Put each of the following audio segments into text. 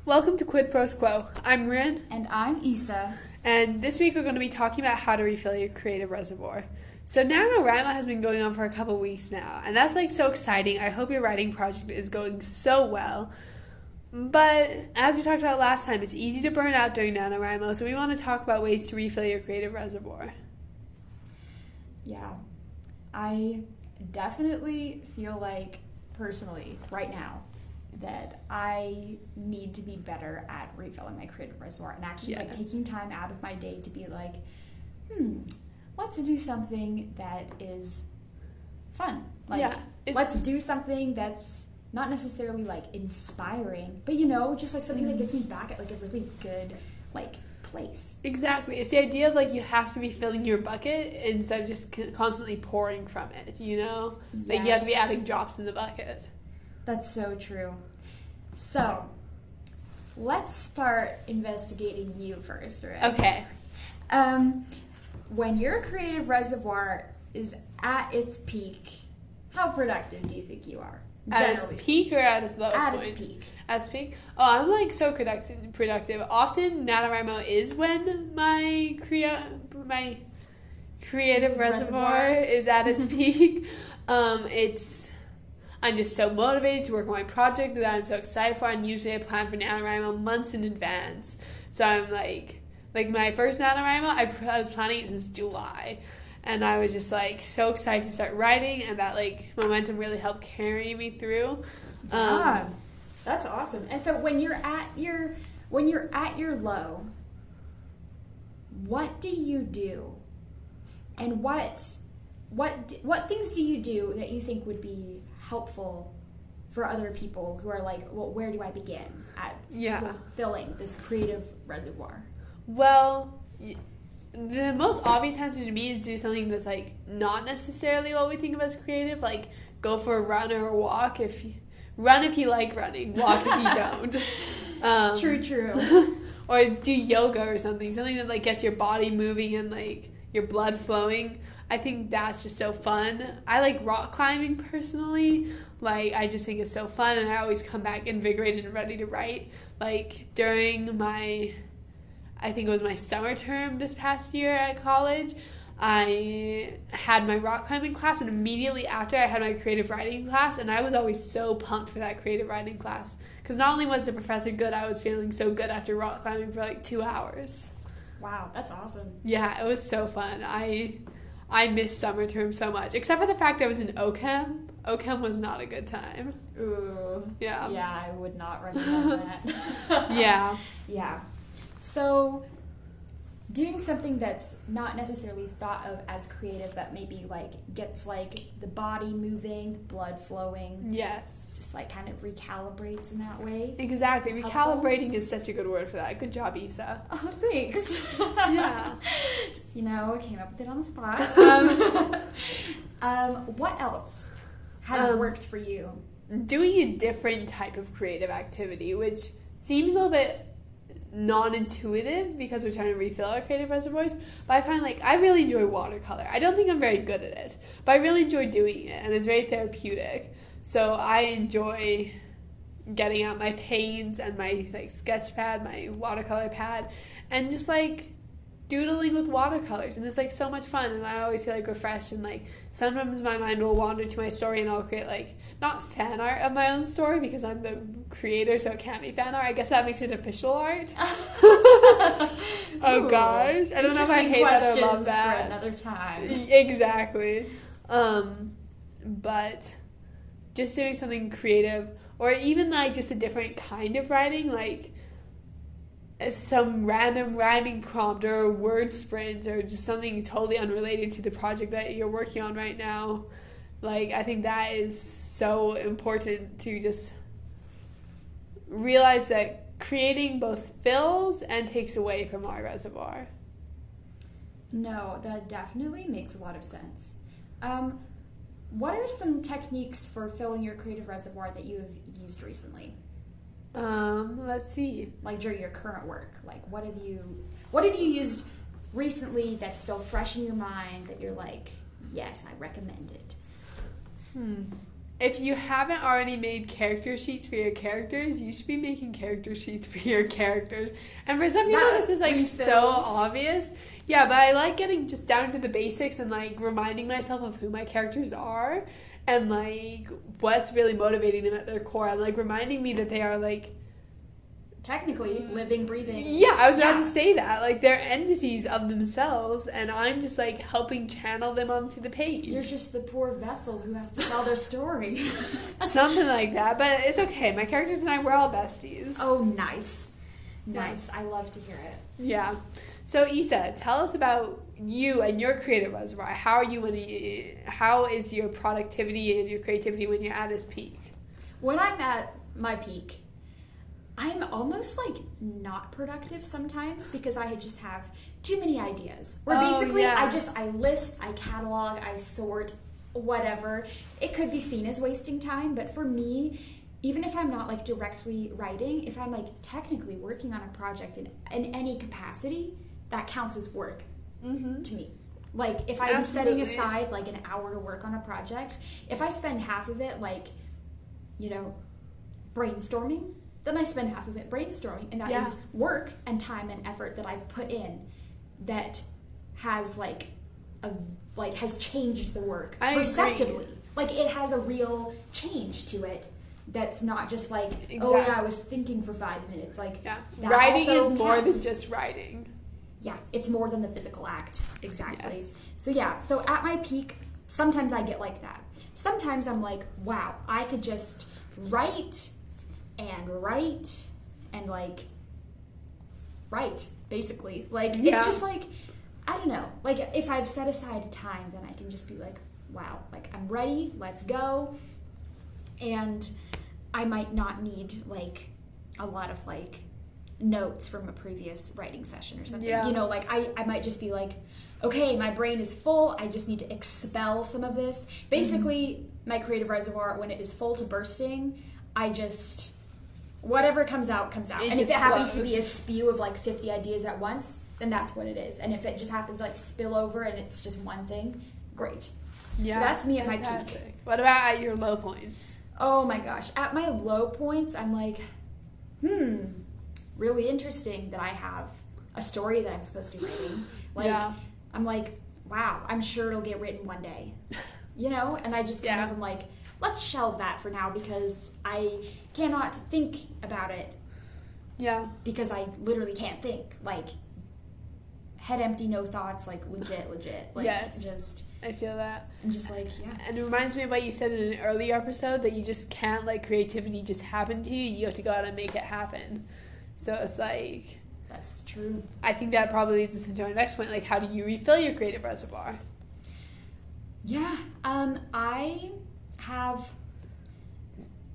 Welcome to Quid Pros Quo. I'm Rin. And I'm Isa. And this week we're going to be talking about how to refill your creative reservoir. So NaNoWriMo has been going on for a couple weeks now, and that's so exciting. I hope your writing project is going so well. But as we talked about last time, it's easy to burn out during NaNoWriMo, so we want to talk about ways to refill your creative reservoir. Yeah, I definitely feel like, personally, right now, that I need to be better at refilling my creative reservoir and actually taking time out of my day to be like, let's do something that is fun. Let's do something that's not necessarily inspiring, but just something that gets me back at a really good place. Exactly. It's the idea of you have to be filling your bucket instead of just constantly pouring from it, Yes. You have to be adding drops in the bucket. That's so true. So, let's start investigating you first, right? Okay. When your creative reservoir is at its peak, how productive do you think you are? At its peak or at its lowest point? At its peak. At its peak? Oh, I'm so productive. Often NaNoWriMo is when my creative reservoir is at its peak. I'm just so motivated to work on my project that I'm so excited for, and usually I plan for NaNoWriMo months in advance. So I'm like my first NaNoWriMo, I was planning it since July. And I was just so excited to start writing, and that momentum really helped carry me through. Yeah, that's awesome. And so when you're at your low, what do you do? And what things do you do that you think would be helpful for other people who are where do I begin at fulfilling this creative reservoir? Well, the most obvious answer to me is do something that's not necessarily what we think of as creative, go for a run or a walk. Run if you like running, walk if you don't. True. Or do yoga or something that gets your body moving and your blood flowing. I think that's just so fun. I like rock climbing personally. I just think it's so fun, and I always come back invigorated and ready to write. During I think it was my summer term this past year at college, I had my rock climbing class, and immediately after I had my creative writing class, and I was always so pumped for that creative writing class. Because not only was the professor good, I was feeling so good after rock climbing for 2 hours. Wow, that's awesome. Yeah, it was so fun. I missed summer term so much, except for the fact I was in OChem. OChem was not a good time. Ooh. Yeah. Yeah, I would not recommend that. Yeah. Yeah. So, doing something that's not necessarily thought of as creative, but maybe gets the body moving, blood flowing. Yes. Just kind of recalibrates in that way. Exactly. Recalibrating is such a good word for that. Good job, Isa. Oh, thanks. Yeah. Just, came up with it on the spot. What else has worked for you? Doing a different type of creative activity, which seems a little bit non-intuitive because we're trying to refill our creative reservoirs, but I find I really enjoy watercolor. I don't think I'm very good at it, but I really enjoy doing it, and it's very therapeutic. So I enjoy getting out my paints and my sketch pad, my watercolor pad, and just doodling with watercolors, and it's so much fun, and I always feel refreshed, and sometimes my mind will wander to my story, and I'll create not fan art of my own story because I'm the creator, so it can't be fan art. I guess that makes it official art. Oh gosh, I don't know if I hate that or love that. For another time. Exactly. But just doing something creative, or even just a different kind of writing, some random writing prompt or word sprints or just something totally unrelated to the project that you're working on right now. I think that is so important to just realize that creating both fills and takes away from our reservoir. No, that definitely makes a lot of sense. What are some techniques for filling your creative reservoir that you have used recently? Let's see. During your current work, what have you used recently that's still fresh in your mind that you're yes, I recommend it? if you haven't already made character sheets for your characters, you should be making character sheets for your characters. And for some people, this is like so obvious. Yeah, but I like getting just down to the basics and like reminding myself of who my characters are and like what's really motivating them at their core. And like reminding me that they are like technically living, breathing. Yeah, I was about to say that. Like, they're entities of themselves, and I'm just, like, helping channel them onto the page. You're just the poor vessel who has to tell their story. Something like that, but it's okay. My characters and I, we're all besties. Oh, nice. Nice. I love to hear it. Yeah. So, Isa, tell us about you and your creative reservoir. How is your productivity and your creativity when you're at its peak? When I'm at my peak, I'm almost like not productive sometimes because I just have too many ideas. Where basically I list, I catalog, I sort, whatever. It could be seen as wasting time, but for me, even if I'm not like directly writing, if I'm like technically working on a project in any capacity, that counts as work to me. Like if I'm setting aside like an hour to work on a project, if I spend half of it like, brainstorming, then I spend half of it brainstorming, and that is work and time and effort that I've put in that has has changed the work perceptibly. Like it has a real change to it. That's not just like, I was thinking for 5 minutes. Like writing is more than just writing. Yeah, it's more than the physical act. Exactly. Yes. So at my peak, sometimes I get like that. Sometimes I'm like, wow, I could just write and like write basically. Like it's just like, I don't know, like if I've set aside time, then I can just be like, wow, like I'm ready, let's go. And I might not need like a lot of like notes from a previous writing session or something. Like I might just be like, okay, my brain is full, I just need to expel some of this. Basically, my creative reservoir, when it is full to bursting, I just, whatever comes out, comes out. And if it happens to be a spew of like 50 ideas at once, then that's what it is. And if it just happens to like spill over and it's just one thing, great. Yeah, that's me at my peak. What about at your low points? Oh my gosh. At my low points, I'm like, really interesting that I have a story that I'm supposed to be writing. Like, I'm like, wow, I'm sure it'll get written one day. And I just kind of am like, let's shelve that for now because I cannot think about it. Yeah. Because I literally can't think. Like, head empty, no thoughts, like legit. Like, I feel that. I'm just like, And it reminds me of what you said in an earlier episode, that you just can't let creativity just happen to you. You have to go out and make it happen. So it's like... That's true. I think that probably leads us into our next point. Like, how do you refill your creative reservoir? Yeah. I have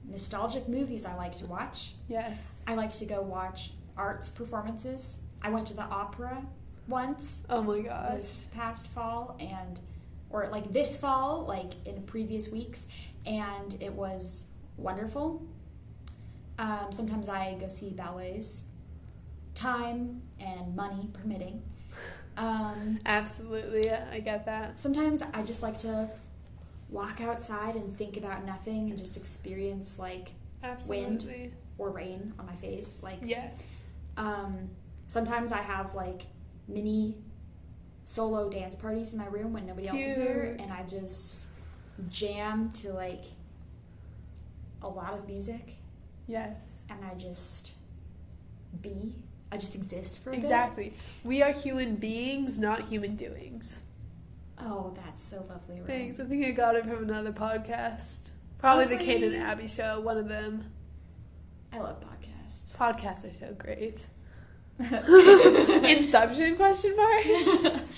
nostalgic movies I like to watch. Yes. I like to go watch arts performances. I went to the opera once. Oh my gosh. This past fall or like this fall, like in previous weeks, and it was wonderful. Sometimes I go see ballets, time and money permitting. Absolutely, yeah, I get that. Sometimes I just like to walk outside and think about nothing and just experience like wind or rain on my face. Like sometimes I have like mini solo dance parties in my room when nobody else is there, and I just jam to like a lot of music. Yes. And I just exist for a bit. Exactly. We are human beings, not human doings. Oh, that's so lovely. Right? Thanks. I think I got it from another podcast. Probably the Kate and Abby show, one of them. I love podcasts. Podcasts are so great. Inception ?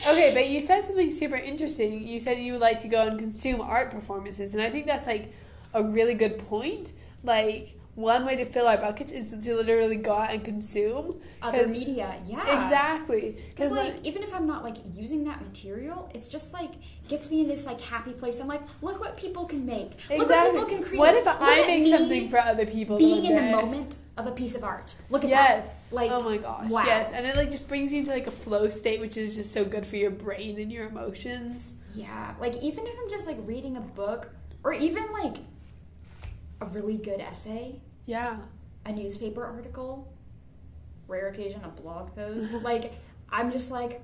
Okay, but you said something super interesting. You said you would like to go and consume art performances, and I think that's like a really good point. Like, one way to fill our buckets is to literally go out and consume other media. Exactly. Because like even if I'm not like using that material, it's just like gets me in this like happy place. I'm like, look what people can make. Exactly. Look what people can create. What if I make something for other people? Being in the moment of a piece of art. Look at that. Like, oh my gosh. Wow. Yes, and it like just brings you into like a flow state, which is just so good for your brain and your emotions. Yeah. Like even if I'm just like reading a book, or even like a really good essay, Yeah. a newspaper article, rare occasion a blog post. Like, I'm just like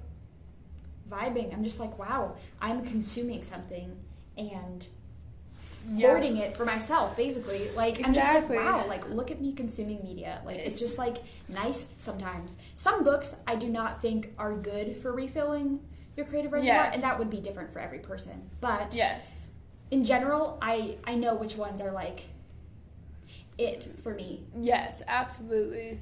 vibing. I'm just like, wow, I'm consuming something and hoarding it for myself, basically. Like, I'm just like, wow, like, look at me consuming media. Like, it's just like nice sometimes. Some books I do not think are good for refilling your creative reservoir, and that would be different for every person. But in general, I know which ones are like it for me. Yes, absolutely.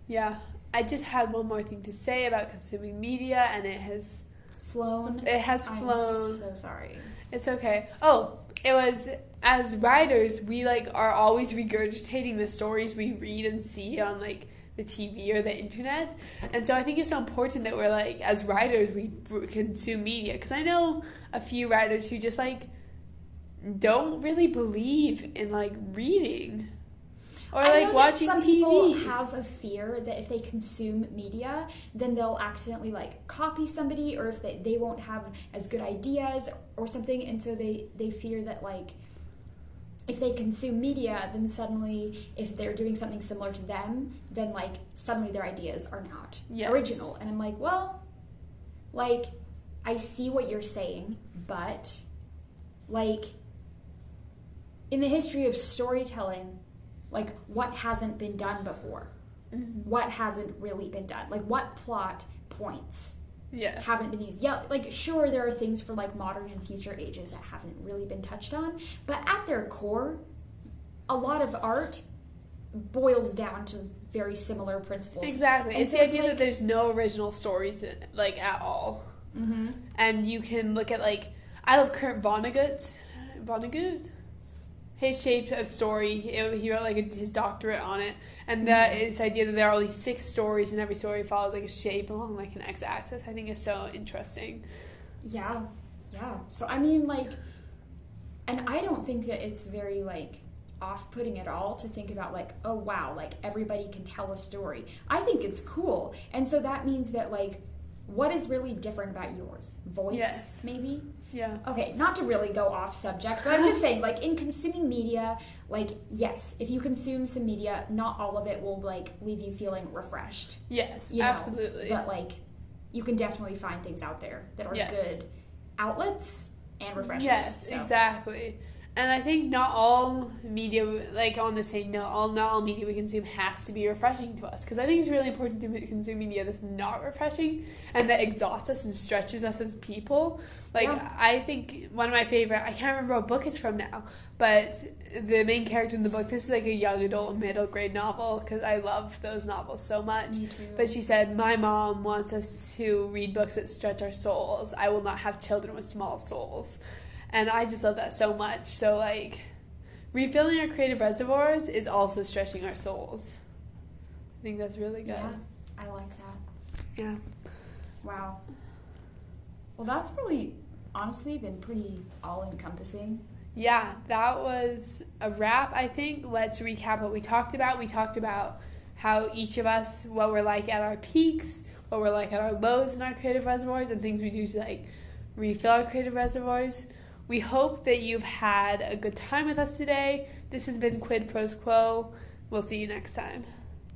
Yeah. I just had one more thing to say about consuming media, and it has flown. It has flown. I'm so sorry. It's okay. Oh, it was, as writers, we like are always regurgitating the stories we read and see on like the TV or the internet, and so I think it's so important that we're like, as writers, we consume media, because I know a few writers who just like don't really believe in like reading or like watching some TV. People have a fear that if they consume media, then they'll accidentally like copy somebody, or if they won't have as good ideas or something, and so they fear that like if they consume media, then suddenly if they're doing something similar to them, then like suddenly their ideas are not original. And I'm like, well, like, I see what you're saying, but like in the history of storytelling, like, what hasn't been done before? Mm-hmm. What hasn't really been done? Like, what plot points haven't been used? Yeah, like, sure, there are things for, like, modern and future ages that haven't really been touched on, but at their core, a lot of art boils down to very similar principles. Exactly. And it's the idea that there's no original stories, like, at all. Mm-hmm. And you can look at, like, I love Kurt Vonnegut. His shape of story, he wrote like his doctorate on it, and this idea that there are only 6 stories and every story follows like a shape along like an x-axis, I think is so interesting. Yeah. So I mean, like, and I don't think that it's very like off-putting at all to think about like, oh wow, like everybody can tell a story. I think it's cool, and so that means that like, what is really different about yours? Voice, maybe? Yeah. Okay, not to really go off subject, but I'm just saying, like, in consuming media, like, yes, if you consume some media, not all of it will, like, leave you feeling refreshed. Yes, you know? Absolutely. But, like, you can definitely find things out there that are good outlets and refreshers. Yes, so. Exactly. And I think not all media, like on the same note, not all media we consume has to be refreshing to us. Because I think it's really important to consume media that's not refreshing and that exhausts us and stretches us as people. Like, I think one of my favorite, I can't remember what book it's from now, but the main character in the book, this is like a young adult middle grade novel, because I love those novels so much. Me too. But she said, my mom wants us to read books that stretch our souls. I will not have children with small souls. And I just love that so much. So, like, refilling our creative reservoirs is also stretching our souls. I think that's really good. Yeah, I like that. Yeah. Wow. Well, that's really, honestly, been pretty all-encompassing. Yeah, that was a wrap, I think. Let's recap what we talked about. We talked about how each of us, what we're like at our peaks, what we're like at our lows in our creative reservoirs, and things we do to, like, refill our creative reservoirs. We hope that you've had a good time with us today. This has been Quid Pros Quo. We'll see you next time.